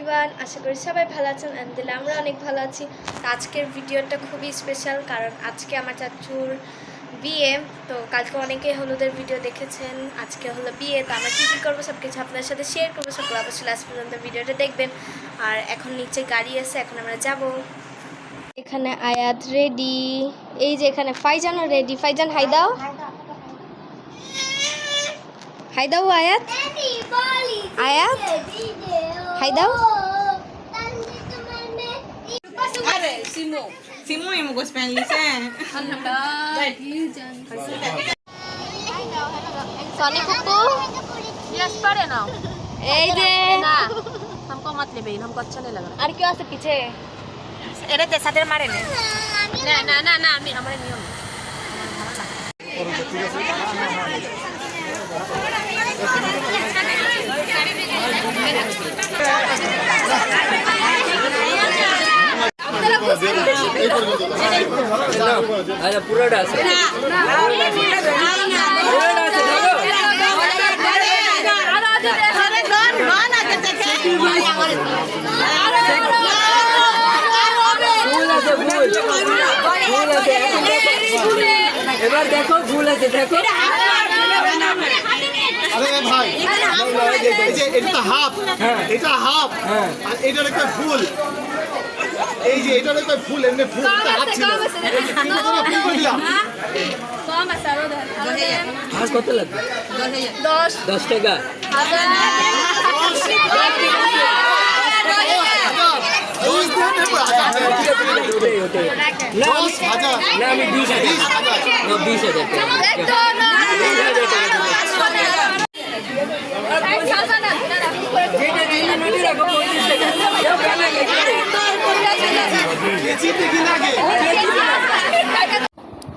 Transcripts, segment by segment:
Everyone, আশা করি সবাই ভালো আছেন। আলহামদুলিল্লাহ আমরা অনেক ভালো আছি। আজকের ভিডিওটা খুবই স্পেশাল, কারণ আজকে আমার চাচুর বিয়ে। তো কালকে অনেকেই হলুদের ভিডিও দেখেছেন, আজকে হলো বিয়ে। তো আমরা কী কী করবো সব কিছু আপনার সাথে শেয়ার করবো। সকল অবশ্যই লাস্ট পর্যন্ত ভিডিওটা দেখবেন। আর এখন নিচে গাড়ি আছে, এখন আমরা যাব। এখানে আয়াত রেডি, এই যে এখানে ফাইজানও রেডি। ফাইজান হাই দাও, হাই দাও আয়াত। আয়াত হাই দাও। Simu yang mau spend lise. Sony Kuku. Yes पढ़े ना এই যে ना हमको मत ले बहन हमको अच्छा नहीं लग रहा আর কেউ আছে পিছে? एरे ते साथे मारे ने ना ना ना ना আমি हमारे नियम আচ্ছা পুরোটা আছে এবার দেখো ভুল আছে দেখো আরে ভাই এই যে এটা হাফ, এটা হাফ আর এটা একটা ফুল। এই যে এটা একটা ফুল, এমনি ফুল এটা হাফ ছিল। কিন্তু তোরা ফুল করে দিলাম। কম আছে আরো হাঁস কত লাগবে 10 10 টাকা না আমি 20,000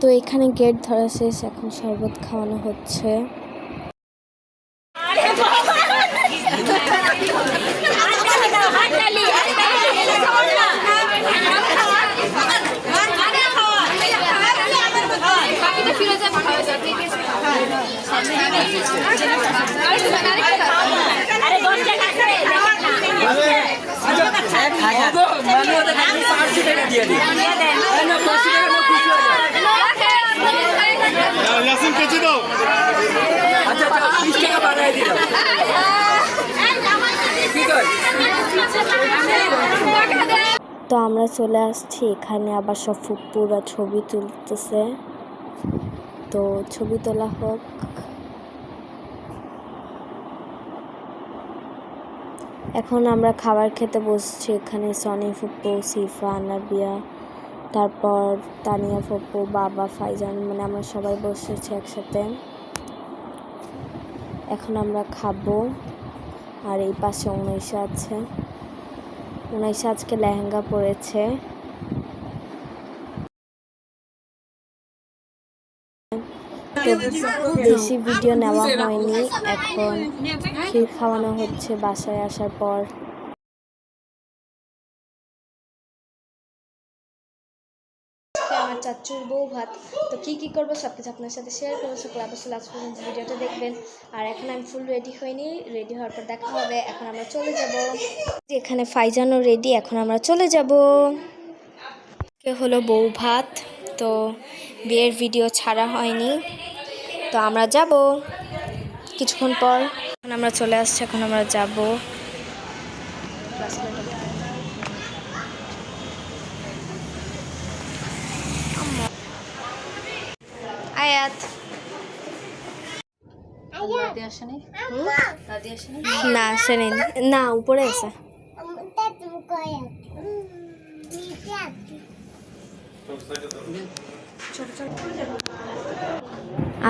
তো এখানে গেট ধরা শেষ, এখন শরবত খাওয়ানো হচ্ছে। ইয়াসিন কেচে দাও। আচ্ছা 20 টাকা বাড়ায় দিলাম ঠিক আছে। তো আমরা চলে আসছি এখানে, আবার সব ফুপুরা ছবি তুলতেছে। তো ছবি তোলা হোক। এখন আমরা খাবার খেতে বসছি। এখানে সনি ফুপু, সিফা, আনাবিয়া, তারপর তানিয়া ফুপু, বাবা, ফাইজান, মানে আমরা সবাই বসেছি একসাথে। এখন আমরা খাবো। আর এই পাশে উনাইশা আছে। উনাইশা আজকে লেহেঙ্গা পরেছে। বেশি ভিডিও নেওয়া হয়নি। এখন ক্ষীর খাওয়ানো হচ্ছে বাসায় আসার পর। আমার চাচুর বউ ভাত। তো কি করবো সব কিছু আপনার সাথে শেয়ার করবো। সকল অবশ্যই লাস্ট পর্যন্ত ভিডিওটা দেখবেন। আর এখন আমি ফুল রেডি হইনি, রেডি হওয়ার পর দেখা হবে। এখন আমরা চলে যাব। এখানে ফাইজানও রেডি, এখন আমরা চলে যাব। কে হলো বউ ভাত। তো বিয়ের ভিডিও ছাড়া হয়নি, তো আমরা যাব কিছুক্ষণ পর। এখন আমরা চলে আসছি, এখন আমরা যাব। আয়াত दादी আসেনি दादी আসেনি না আসেনি, না উপরে আছে।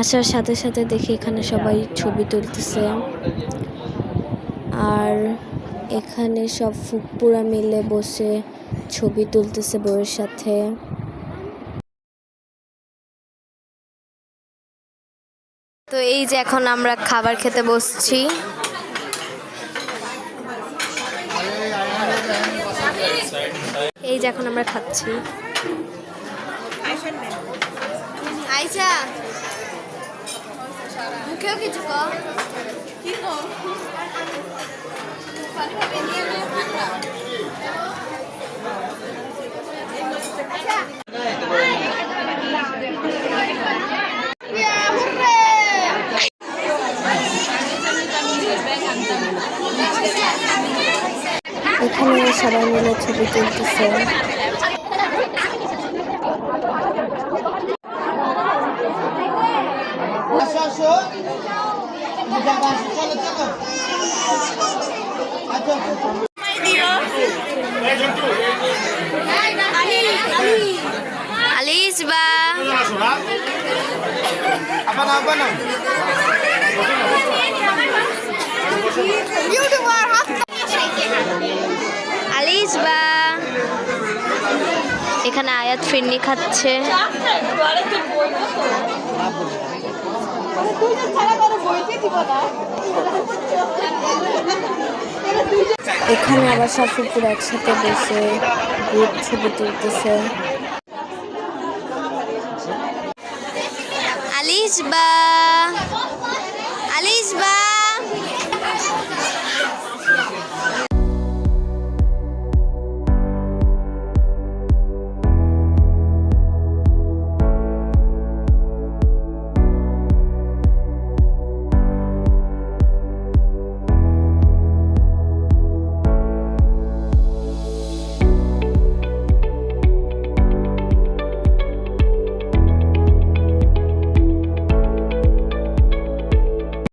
আসার সাথে সাথে দেখি এখানে সবাই ছবি তুলতেছে। আর এখানে সব ফুপুরা মিলে বসে ছবি তুলতেছে বউয়ের সাথে। তো এই যে এখন আমরা খাবার খেতে বসছি। এই যে এখন আমরা খাচ্ছি। আয়শা মুখেও কিছু কর। এখানে সবাই মিলে ছবি তুলতেছে। আলিস বা আলিস বা এখানে আয়াত ফিরনি খাচ্ছে। এখানে আবার সব পুরো একসাথে বসে গ্রুপ ছবি তুলতেছে। আলিস বা